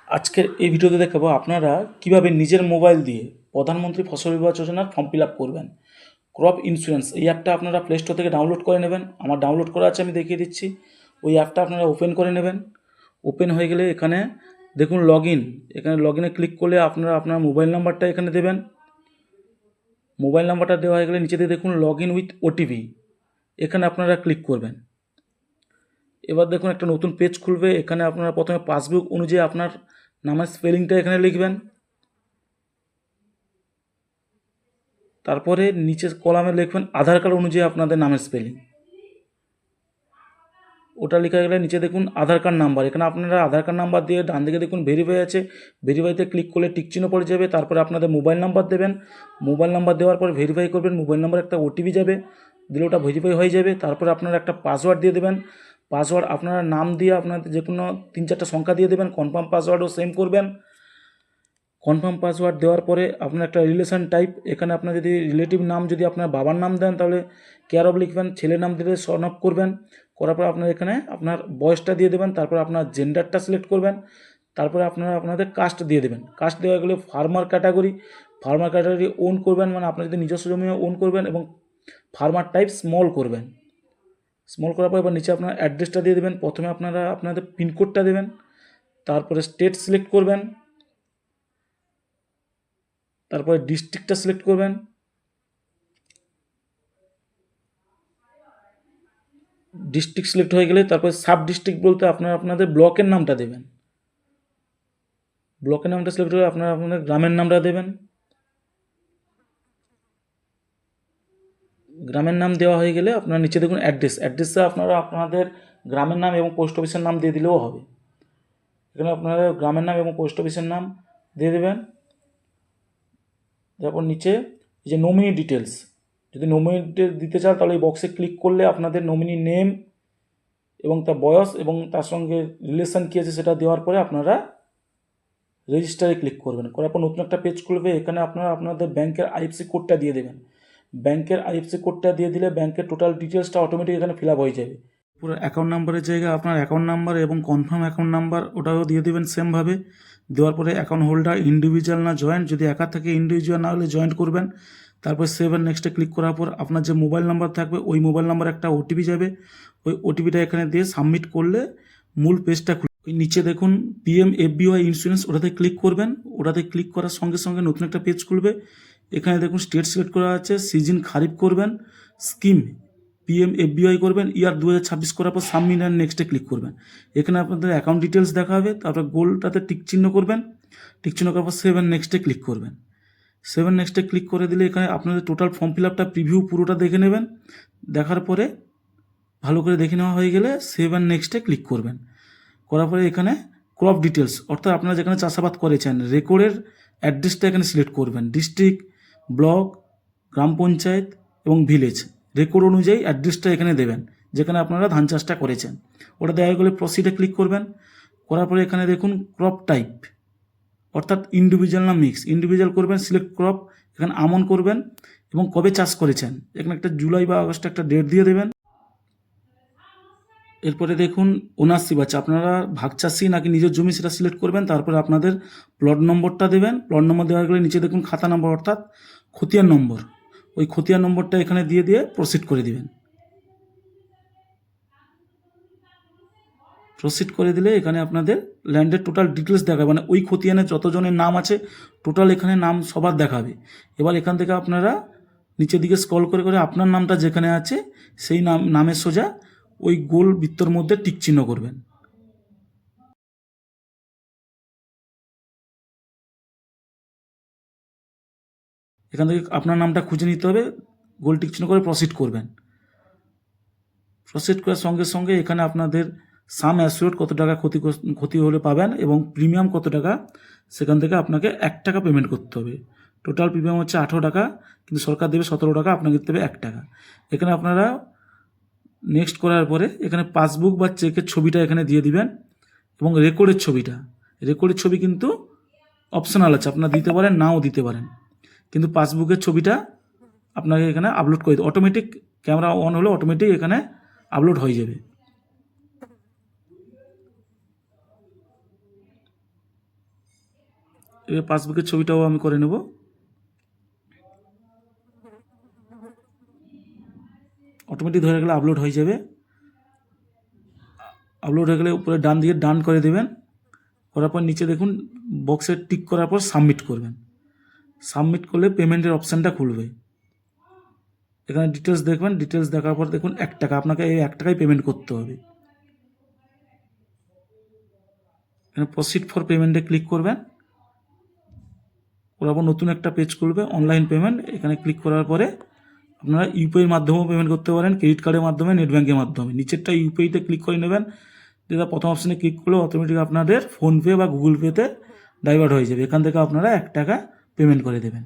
আজকের এই ভিডিওতে দেখাবো আপনারা কিভাবে নিজের মোবাইল দিয়ে প্রধানমন্ত্রী ফসল বীমা যোজনার ফর্ম ফিল আপ করবেন। ক্রপ ইন্স্যুরেন্স এই অ্যাপটা আপনারা প্লে স্টোর থেকে ডাউনলোড করে নেবেন। আমার ডাউনলোড করা আছে, আমি দেখিয়ে দিচ্ছি। ওই অ্যাপটা আপনারা ওপেন করে নেবেন। ওপেন হয়ে গেলে এখানে দেখুন লগ ইন, এখানে লগ ইনে ক্লিক করলে আপনারা আপনার মোবাইল নাম্বারটা এখানে দেবেন। মোবাইল নাম্বারটা দেওয়া হয়ে গেলে নিচেতে দেখুন লগ ইন উইথ ওটিপি, এখানে আপনারা ক্লিক করবেন। এবার দেখুন একটা নতুন পেজ খুলবে। এখানে আপনারা প্রথমে পাসবুক অনুযায়ী আপনার নামের স্পেলিংটা এখানে লিখবেন। তারপরে নিচের কলামে লিখবেন আধার কার্ড অনুযায়ী আপনাদের নামের স্পেলিং, ওটা লেখা গেলে নিচে দেখুন আধার কার্ড নাম্বার, এখানে আপনারা আধার কার্ড নাম্বার দিয়ে ডান দিকে দেখুন ভেরিফাই আছে, ভেরিফাইতে ক্লিক করলে টিক চিহ্ন পড়ে যাবে। তারপরে আপনাদের মোবাইল নাম্বার দেবেন। মোবাইল নাম্বার দেওয়ার পর ভেরিফাই করবেন। মোবাইল নাম্বার একটা ওটিপি যাবে, দিলে ওটা ভেরিফাই হয়ে যাবে। তারপরে আপনারা একটা পাসওয়ার্ড দিয়ে দেবেন। পাসওয়ার্ড আপনারা নাম দিয়ে আপনাদের যে কোনো 3-4টা সংখ্যা দিয়ে দেবেন। কনফার্ম পাসওয়ার্ডও সেম করবেন। কনফার্ম পাসওয়ার্ড দেওয়ার পরে আপনার একটা রিলেশন টাইপ, এখানে আপনার যদি রিলেটিভ নাম যদি আপনার বাবার নাম দেন তাহলে কেয়ার অফ লিখবেন, ছেলের নাম দিলে সন অফ করবেন। করার পর আপনার এখানে আপনার বয়সটা দিয়ে দেবেন। তারপর আপনার জেন্ডারটা সিলেক্ট করবেন। তারপরে আপনারা আপনাদের কাস্ট দিয়ে দেবেন। কাস্ট দেওয়া গেলে farmer category, farmer category own করবেন, মানে আপনার যদি নিজস্ব জমি ওন করবেন, এবং ফার্মার টাইপ স্মল করবেন। স্মল করার পর এবার নিচে আপনার অ্যাড্রেসটা দিয়ে দেবেন। প্রথমে আপনারা আপনাদের পিনকোডটা দেবেন, তারপরে স্টেট সিলেক্ট করবেন, তারপরে ডিস্ট্রিক্টটা সিলেক্ট করবেন। ডিস্ট্রিক্ট সিলেক্ট হয়ে গেলে তারপরে সাব ডিস্ট্রিক্ট বলতে আপনারা আপনাদের ব্লকের নামটা দেবেন। ব্লকের নামটা সিলেক্ট হলে আপনারা আপনাদের গ্রামের নামটা দেবেন। গ্রামের নাম দেওয়া হয়ে গেলে আপনারা নিচে দেখুন অ্যাড্রেসে আপনারা আপনাদের গ্রামের নাম এবং পোস্ট অফিসের নাম দিয়ে দিলেও হবে। এখানে আপনারা গ্রামের নাম এবং পোস্ট অফিসের নাম দিয়ে দেবেন। তারপর নিচে এই যে নমিনি ডিটেলস, যদি নমিনি ডিটেলস দিতে চান তাহলে এই বক্সে ক্লিক করলে আপনাদের নমিনি নেম এবং তার বয়স এবং তার সঙ্গে রিলেশন কী আছে সেটা দেওয়ার পরে আপনারা রেজিস্টারে ক্লিক করবেন। করার পর নতুন একটা পেজ খুলবে। এখানে আপনারা আপনাদের ব্যাংকের আইএফসি কোডটা দিয়ে দেবেন। ব্যাংকের আইএফসি কোডটা দিয়ে দিলে ব্যাংকের টোটাল ডিটেলসটা অটোমেটিক এখানে ফিল আপ হয়ে যাবে। পুরো অ্যাকাউন্ট নাম্বারের জায়গায় আপনার অ্যাকাউন্ট নাম্বার এবং কনফার্ম অ্যাকাউন্ট নাম্বার ওটাও দিয়ে দেবেন সেমভাবে। দেওয়ার পরে অ্যাকাউন্ট হোল্ডার ইন্ডিভিজুয়াল না জয়েন্ট, যদি একা থাকে ইন্ডিভিজুয়াল, না হলে জয়েন্ট করবেন। তারপর সেভ অ্যান্ড নেক্সটে ক্লিক করার পর আপনার যে মোবাইল নাম্বার থাকবে ওই মোবাইল নাম্বার একটা ওটিপি যাবে। ওই ওটিপিটা এখানে দিয়ে সাবমিট করলে মূল পেজটা খুলে ওই নিচে দেখুন PMFBY ইন্স্যুরেন্স, ওটাতে ক্লিক করবেন। ওটাতে ক্লিক করার সঙ্গে সঙ্গে নতুন একটা পেজ খুলবে। এখানে দেখুন স্টেট সিলেক্ট করা আছে, সিজন খারিফ করবেন, স্কিম PMFBY করবেন, ইয়ার 2026 করার পর সাবমিট অ্যান্ড নেক্সটে ক্লিক করবেন। এখানে আপনাদের অ্যাকাউন্ট ডিটেলস দেখা হবে। তারপর গোলটাতে টিক চিহ্ন করবেন। টিক চিহ্ন করার পর সেভ অ্যান্ড নেক্সটে ক্লিক করবেন। সেভ অ্যান্ড নেক্সটে ক্লিক করে দিলে এখানে আপনাদের টোটাল ফর্ম ফিল আপটা প্রিভিউ পুরোটা দেখে নেবেন। দেখার পরে ভালো করে দেখে নেওয়া হয়ে গেলে সেভ অ্যান্ড নেক্সটে ক্লিক করবেন। করার পরে এখানে ক্রপ ডিটেলস, অর্থাৎ আপনারা যেখানে চাষাবাদ করেছেন রেকর্ডের অ্যাড্রেসটা এখানে সিলেক্ট করবেন। ডিস্ট্রিক্ট, ব্লক, গ্রাম পঞ্চায়েত এবং ভিলেজ রেকর্ড অনুযায়ী অ্যাড্রেসটা এখানে দেবেন যেখানে আপনারা ধান চাষটা করেছেন। ওটা দেওয়া গেলে প্রসিডে ক্লিক করবেন। করার পরে এখানে দেখুন ক্রপ টাইপ, অর্থাৎ ইন্ডিভিজুয়াল না মিক্স, ইন্ডিভিজুয়াল করবেন। সিলেক্ট ক্রপ, এখানে আমন করবেন এবং কবে চাষ করেছেন এখানে একটা জুলাই বা আগস্টে একটা ডেট দিয়ে দেবেন। এরপরে দেখুন ওনারশিপ আছে, আপনারা ভাগ চাষি নাকি নিজের জমি সেটা সিলেক্ট করবেন। তারপরে আপনাদের প্লট নম্বরটা দেবেন। প্লট নম্বর দেওয়া গেলে নিচে দেখুন খাতা নম্বর, অর্থাৎ খতিয়ান নম্বর, ওই খতিয়ান নম্বরটা এখানে দিয়ে দিয়ে প্রসিড করে দিবেন। প্রসিড করে দিলে এখানে আপনাদের ল্যান্ডের টোটাল ডিটেলস দেখাবে, মানে ওই খতিয়ানের যতজনের নাম আছে টোটাল এখানে নাম সবার দেখাবে। এবার এখান থেকে আপনারা নিচের দিকে স্ক্রল করে করে আপনার নামটা যেখানে আছে সেই নামের সোজা ওই গোল বৃত্তর মধ্যে টিক চিহ্ন করবেন। এখান থেকে আপনার নামটা খুঁজে নিতে হবে, গোল টিক চিহ্ন করে প্রসিড করবেন। প্রসিড করার সঙ্গে সঙ্গে এখানে আপনাদের সাম অ্যাসিওর্ড কত টাকা ক্ষতি হলে পাবেন এবং প্রিমিয়াম কত টাকা, সেখান থেকে আপনাকে 1 টাকা পেমেন্ট করতে হবে। টোটাল প্রিমিয়াম হচ্ছে 18 টাকা, কিন্তু সরকার দেবে 17 টাকা, আপনাকে দিতে হবে 1 টাকা। এখানে আপনারা নেক্সট করার পরে এখানে পাসবুক বা চেকের ছবিটা এখানে দিয়ে দিবেন এবং রেকর্ডের ছবিটা, রেকর্ডের ছবি কিন্তু অপশনাল আছে, আপনারা দিতে পারেন নাও দিতে পারেন, কিন্তু পাসবুকের ছবিটা আপনাকে এখানে আপলোড করে দিতে, অটোমেটিক ক্যামেরা অন হলে অটোমেটিক এখানে আপলোড হয়ে যাবে। এবার পাসবুকের ছবিটাও আমি করে নেব। অটোমেটিক ধরে গেলে আপলোড হয়ে যাবে। আপলোড হয়ে গেলে উপরে ডান দিকে ডান করে দেবেন, করার পর নিচে দেখুন বক্সে টিক করার পর সাবমিট করবেন। সাবমিট করলে পেমেন্টের অপশানটা খুলবে। এখানে ডিটেলস দেখবেন, ডিটেলস দেখার পর দেখুন 1 টাকা, আপনাকে এই 1 টাকায় পেমেন্ট করতে হবে। এখানে প্রসিড ফর পেমেন্টে ক্লিক করবেন, করার পর নতুন একটা পেজ খুলবে, অনলাইন পেমেন্ট। এখানে ক্লিক করার পরে আপনারা ইউপিআইয়ের মাধ্যমেও পেমেন্ট করতে পারেন, ক্রেডিট কার্ডের মাধ্যমে, নেট ব্যাঙ্কের মাধ্যমে। নিচেরটা ইউপিআইতে ক্লিক করে নেবেন, যেটা প্রথম অপশানে ক্লিক করলে অটোমেটিক আপনাদের ফোনপে বা গুগল পেতে ডাইভার্ট হয়ে যাবে। এখান থেকে আপনারা 1 টাকা পেমেন্ট করে দেবেন।